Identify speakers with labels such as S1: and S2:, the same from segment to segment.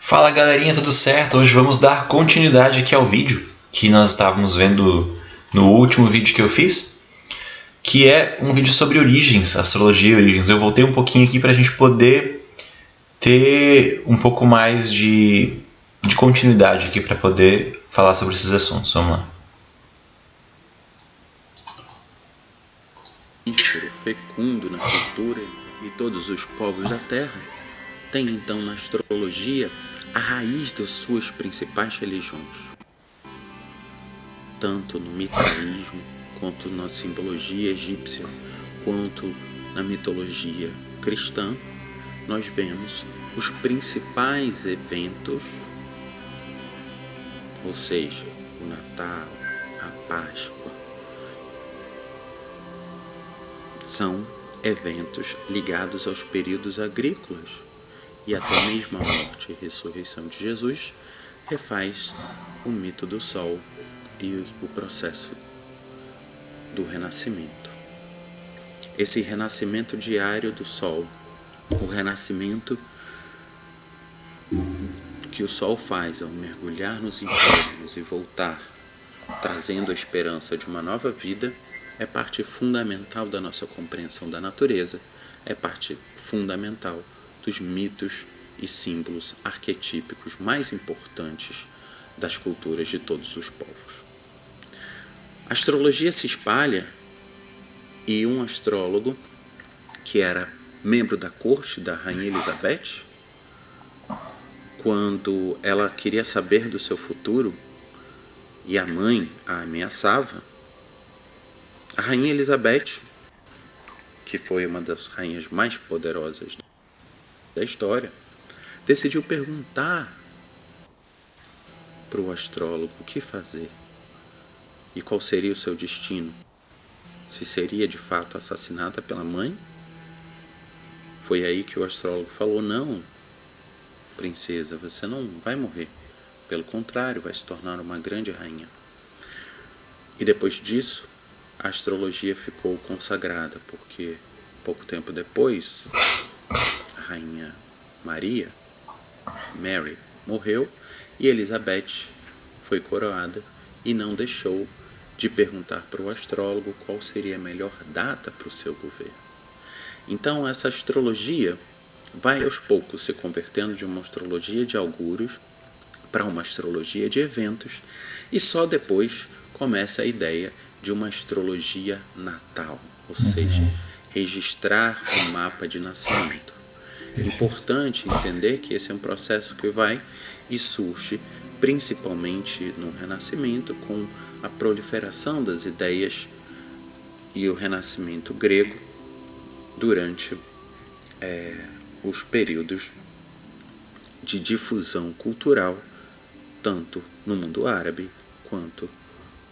S1: Fala galerinha, tudo certo? Hoje vamos dar continuidade aqui ao vídeo que nós estávamos vendo no último vídeo que eu fiz, que é um vídeo sobre origens, astrologia e origens. Eu voltei um pouquinho aqui para a gente poder ter um pouco mais de continuidade aqui para poder falar sobre esses assuntos. Vamos lá.
S2: Fecundo na cultura e todos os povos da Terra, tem então na astrologia a raiz das suas principais religiões. Tanto no mitraísmo, quanto na simbologia egípcia, quanto na mitologia cristã, nós vemos os principais eventos, ou seja, o Natal, a Páscoa, são eventos ligados aos períodos agrícolas, e até mesmo a morte e ressurreição de Jesus refaz o mito do Sol e o processo do renascimento. Esse renascimento diário do Sol, o renascimento que o Sol faz ao mergulhar nos infernos e voltar, trazendo a esperança de uma nova vida, é parte fundamental da nossa compreensão da natureza, é parte fundamental dos mitos e símbolos arquetípicos mais importantes das culturas de todos os povos. A astrologia se espalha e um astrólogo, que era membro da corte da Rainha Elizabeth, quando ela queria saber do seu futuro e a mãe a ameaçava, a Rainha Elizabeth, que foi uma das rainhas mais poderosas da história, decidiu perguntar para o astrólogo o que fazer e qual seria o seu destino. Se seria de fato assassinada pela mãe? Foi aí que o astrólogo falou: não, princesa, você não vai morrer. Pelo contrário, vai se tornar uma grande rainha. E depois disso, a astrologia ficou consagrada, porque pouco tempo depois, a rainha Mary, morreu e Elizabeth foi coroada e não deixou de perguntar para o astrólogo qual seria a melhor data para o seu governo. Então essa astrologia vai aos poucos se convertendo de uma astrologia de augúrios para uma astrologia de eventos, e só depois começa a ideia de uma astrologia natal, ou seja, registrar o mapa de nascimento. É importante entender que esse é um processo que vai e surge principalmente no Renascimento, com a proliferação das ideias e o Renascimento grego durante os períodos de difusão cultural, tanto no mundo árabe quanto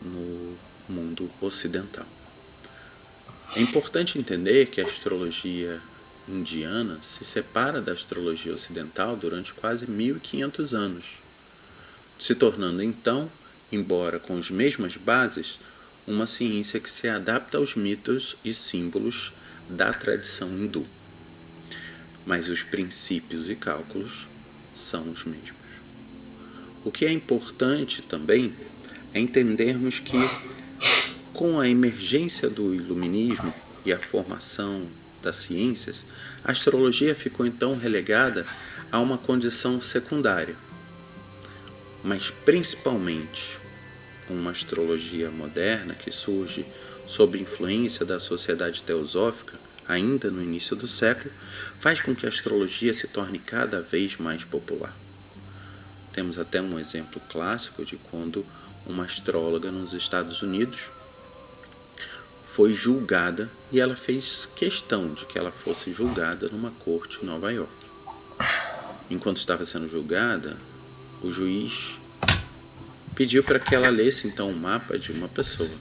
S2: no mundo ocidental. É importante entender que a astrologia indiana se separa da astrologia ocidental durante quase 1500 anos, se tornando então, embora com as mesmas bases, uma ciência que se adapta aos mitos e símbolos da tradição hindu. Mas os princípios e cálculos são os mesmos. O que é importante também é entendermos que, com a emergência do iluminismo e a formação das ciências, a astrologia ficou então relegada a uma condição secundária. Mas principalmente uma astrologia moderna que surge sob influência da sociedade teosófica, ainda no início do século, faz com que a astrologia se torne cada vez mais popular. Temos até um exemplo clássico de quando uma astróloga nos Estados Unidos foi julgada, e ela fez questão de que ela fosse julgada numa corte em Nova York. Enquanto estava sendo julgada, o juiz pediu para que ela lesse então um mapa de uma pessoa.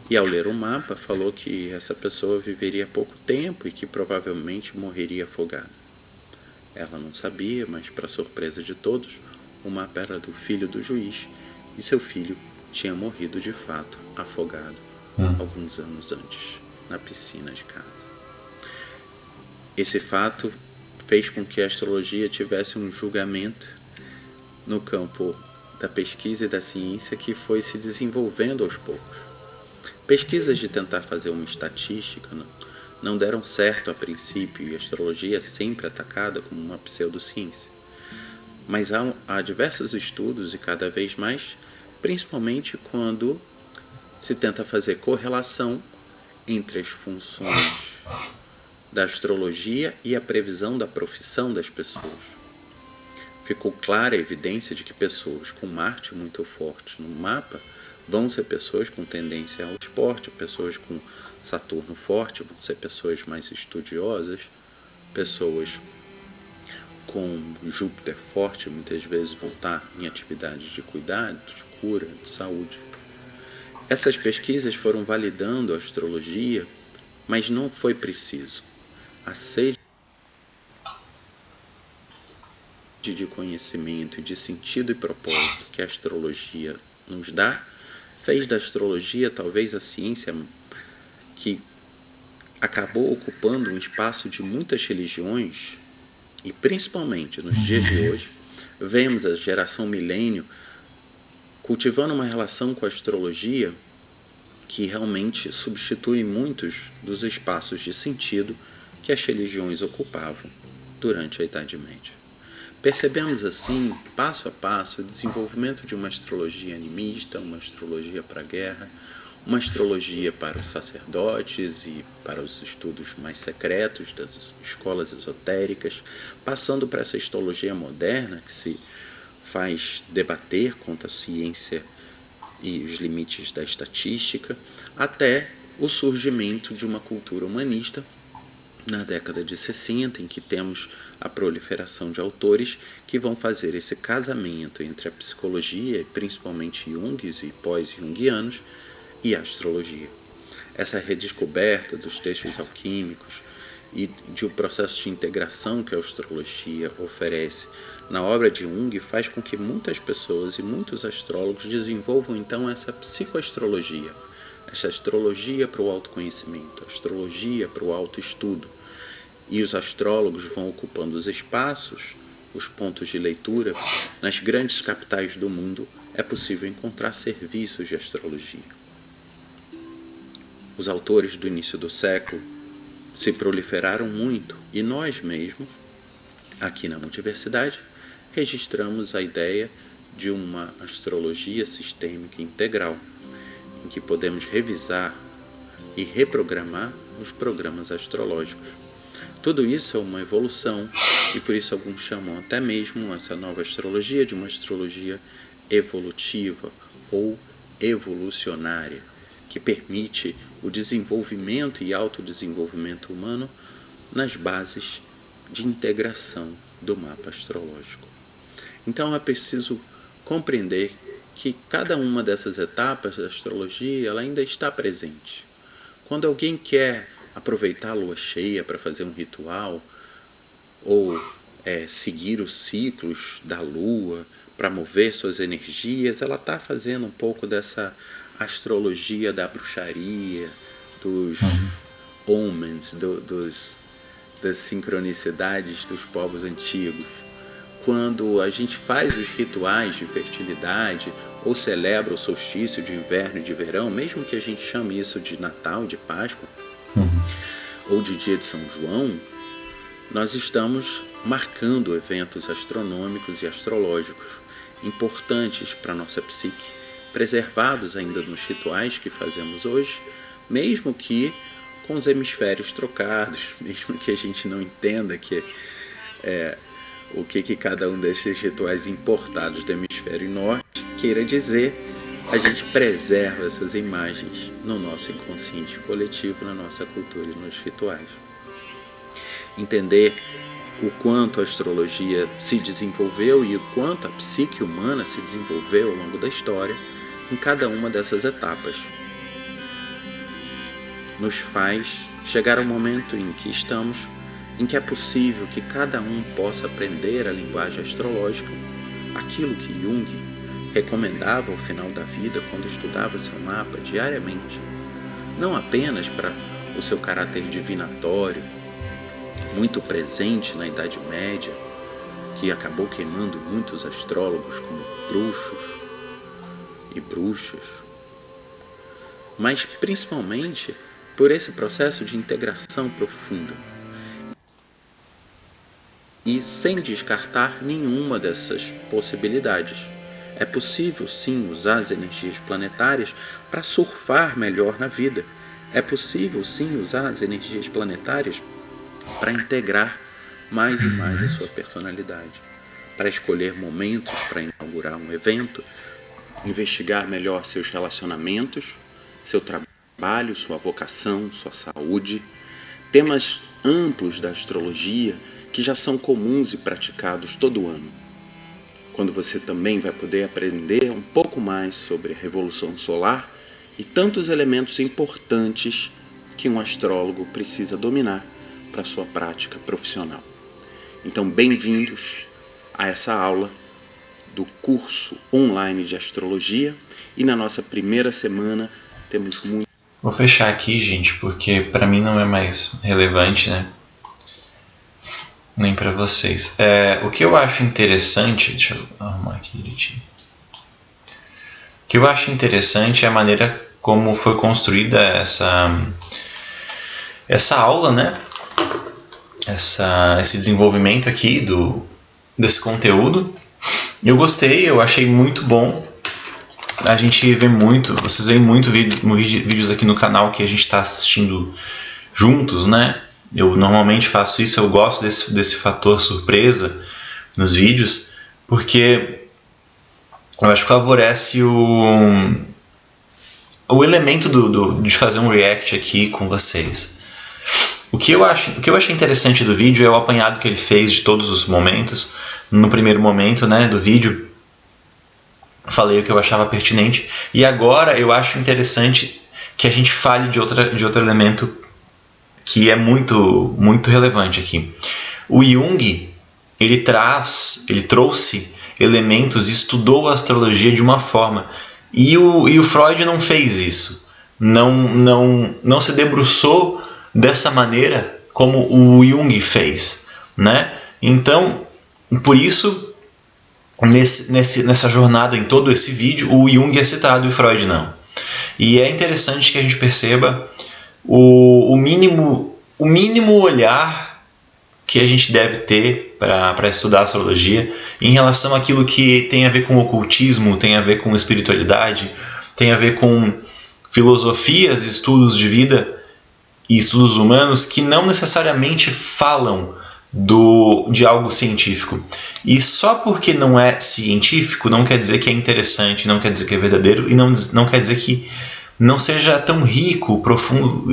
S2: E ao ler o mapa, falou que essa pessoa viveria pouco tempo e que provavelmente morreria afogada. Ela não sabia, mas para surpresa de todos, o mapa era do filho do juiz, e seu filho tinha morrido de fato afogado alguns anos antes, na piscina de casa. Esse fato fez com que a astrologia tivesse um julgamento no campo da pesquisa e da ciência que foi se desenvolvendo aos poucos. Pesquisas de tentar fazer uma estatística não deram certo a princípio, e a astrologia é sempre atacada como uma pseudociência. Mas há diversos estudos, e cada vez mais, principalmente quando se tenta fazer correlação entre as funções da astrologia e a previsão da profissão das pessoas. Ficou clara a evidência de que pessoas com Marte muito forte no mapa vão ser pessoas com tendência ao esporte, pessoas com Saturno forte vão ser pessoas mais estudiosas, pessoas com Júpiter forte muitas vezes vão estar em atividades de cuidado, de cura, de saúde. Essas pesquisas foram validando a astrologia, mas não foi preciso. A sede de conhecimento e de sentido e propósito que a astrologia nos dá fez da astrologia talvez a ciência que acabou ocupando um espaço de muitas religiões, e principalmente nos dias de hoje, vemos a geração milênio cultivando uma relação com a astrologia que realmente substitui muitos dos espaços de sentido que as religiões ocupavam durante a Idade Média. Percebemos assim, passo a passo, o desenvolvimento de uma astrologia animista, uma astrologia para a guerra, uma astrologia para os sacerdotes e para os estudos mais secretos das escolas esotéricas, passando para essa astrologia moderna que se faz debater contra a ciência e os limites da estatística, até o surgimento de uma cultura humanista na década de 60, em que temos a proliferação de autores que vão fazer esse casamento entre a psicologia, principalmente Jungs e pós-junguianos, e a astrologia. Essa redescoberta dos textos alquímicos e de um processo de integração que a astrologia oferece na obra de Jung faz com que muitas pessoas e muitos astrólogos desenvolvam então essa psicoastrologia, essa astrologia para o autoconhecimento, astrologia para o autoestudo. E os astrólogos vão ocupando os espaços, os pontos de leitura. Nas grandes capitais do mundo é possível encontrar serviços de astrologia. Os autores do início do século se proliferaram muito e nós mesmos, aqui na Multiversidade, registramos a ideia de uma astrologia sistêmica integral, em que podemos revisar e reprogramar os programas astrológicos. Tudo isso é uma evolução e por isso alguns chamam até mesmo essa nova astrologia de uma astrologia evolutiva ou evolucionária, que permite o desenvolvimento e autodesenvolvimento humano nas bases de integração do mapa astrológico. Então é preciso compreender que cada uma dessas etapas da astrologia ela ainda está presente. Quando alguém quer aproveitar a lua cheia para fazer um ritual ou seguir os ciclos da lua para mover suas energias, ela está fazendo um pouco dessa astrologia da bruxaria, dos omens, das sincronicidades dos povos antigos. Quando a gente faz os rituais de fertilidade ou celebra o solstício de inverno e de verão, mesmo que a gente chame isso de Natal, de Páscoa, ou de Dia de São João, nós estamos marcando eventos astronômicos e astrológicos importantes para a nossa psique, preservados ainda nos rituais que fazemos hoje, mesmo que com os hemisférios trocados, mesmo que a gente não entenda que o que cada um desses rituais importados do hemisfério norte queira dizer, a gente preserva essas imagens no nosso inconsciente coletivo, na nossa cultura e nos rituais. Entender o quanto a astrologia se desenvolveu e o quanto a psique humana se desenvolveu ao longo da história em cada uma dessas etapas nos faz chegar ao momento em que é possível que cada um possa aprender a linguagem astrológica, aquilo que Jung recomendava ao final da vida quando estudava seu mapa diariamente, não apenas para o seu caráter divinatório, muito presente na Idade Média, que acabou queimando muitos astrólogos como bruxos e bruxas, mas principalmente por esse processo de integração profunda. E sem descartar nenhuma dessas possibilidades. É possível sim usar as energias planetárias para surfar melhor na vida. É possível sim usar as energias planetárias para integrar mais e mais a sua personalidade, para escolher momentos para inaugurar um evento, investigar melhor seus relacionamentos, seu trabalho, sua vocação, sua saúde, temas amplos da astrologia que já são comuns e praticados todo ano. Quando você também vai poder aprender um pouco mais sobre a revolução solar e tantos elementos importantes que um astrólogo precisa dominar para sua prática profissional. Então, bem-vindos a essa aula do curso online de astrologia, e na nossa primeira semana temos muito...
S1: Vou fechar aqui, gente, porque para mim não é mais relevante, né? Nem para vocês. O que eu acho interessante, deixa eu arrumar aqui direitinho. O que eu acho interessante é a maneira como foi construída essa aula, né? Esse desenvolvimento aqui desse conteúdo. Eu gostei, eu achei muito bom. A gente vê muito, vocês veem muito vídeos aqui no canal que a gente está assistindo juntos, né? Eu normalmente faço isso, eu gosto desse fator surpresa nos vídeos, porque eu acho que favorece o elemento de fazer um react aqui com vocês. O que eu achei interessante do vídeo é o apanhado que ele fez de todos os momentos. No primeiro momento, né, do vídeo, falei o que eu achava pertinente, e agora eu acho interessante que a gente fale de outro elemento que é muito, muito relevante aqui. O Jung, ele trouxe elementos e estudou a astrologia de uma forma, e o Freud não fez isso, não se debruçou dessa maneira como o Jung fez, né? Então, por isso, nessa jornada, em todo esse vídeo, o Jung é citado e o Freud não. E é interessante que a gente perceba o mínimo olhar que a gente deve ter para estudar astrologia em relação àquilo que tem a ver com ocultismo, tem a ver com espiritualidade, tem a ver com filosofias, estudos de vida e estudos humanos que não necessariamente falam de algo científico. E só porque não é científico não quer dizer que é interessante, não quer dizer que é verdadeiro, e não quer dizer que não seja tão rico, profundo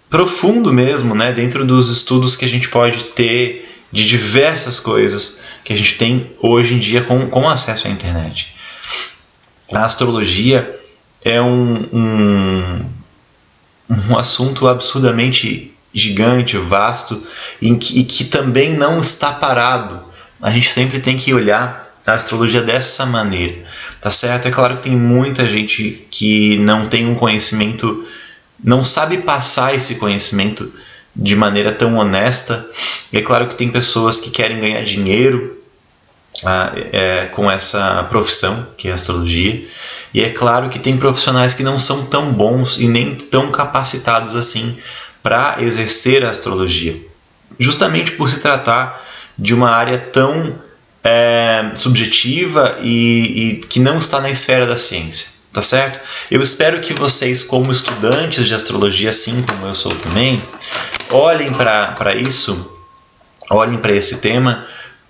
S1: profundo mesmo, né, dentro dos estudos que a gente pode ter de diversas coisas que a gente tem hoje em dia com acesso à internet. A astrologia é um assunto absurdamente gigante, vasto, e que também não está parado. A gente sempre tem que olhar a astrologia dessa maneira, tá certo? É claro que tem muita gente que não tem um conhecimento, não sabe passar esse conhecimento de maneira tão honesta, e é claro que tem pessoas que querem ganhar dinheiro com essa profissão que é a astrologia, e é claro que tem profissionais que não são tão bons e nem tão capacitados assim para exercer a astrologia, justamente por se tratar de uma área tão subjetiva e que não está na esfera da ciência, tá certo? Eu espero que vocês, como estudantes de astrologia, assim como eu sou também, olhem para isso, olhem para esse tema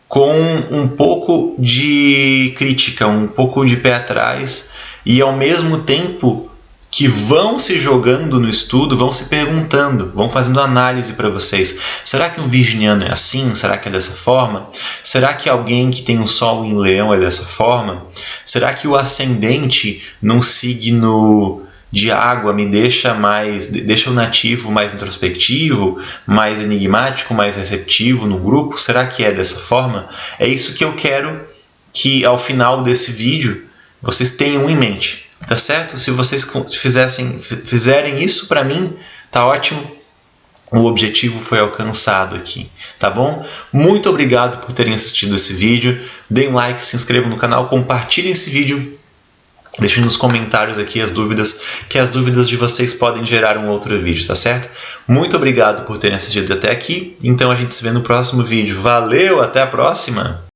S1: com um pouco de crítica, um pouco de pé atrás, e ao mesmo tempo que vão se jogando no estudo, vão se perguntando, vão fazendo análise para vocês. Será que um virginiano é assim? Será que é dessa forma? Será que alguém que tem um sol em leão é dessa forma? Será que o ascendente num signo de água me deixa o nativo mais introspectivo, mais enigmático, mais receptivo no grupo? Será que é dessa forma? É isso que eu quero que ao final desse vídeo vocês tenham em mente, tá certo? Se vocês fizerem isso para mim, Tá ótimo? O objetivo foi alcançado aqui, tá bom? Muito obrigado por terem assistido esse vídeo. Deem um like, se inscrevam no canal, compartilhem esse vídeo. Deixem nos comentários aqui as dúvidas, que as dúvidas de vocês podem gerar um outro vídeo, tá certo? Muito obrigado por terem assistido até aqui. Então a gente se vê no próximo vídeo. Valeu, até a próxima!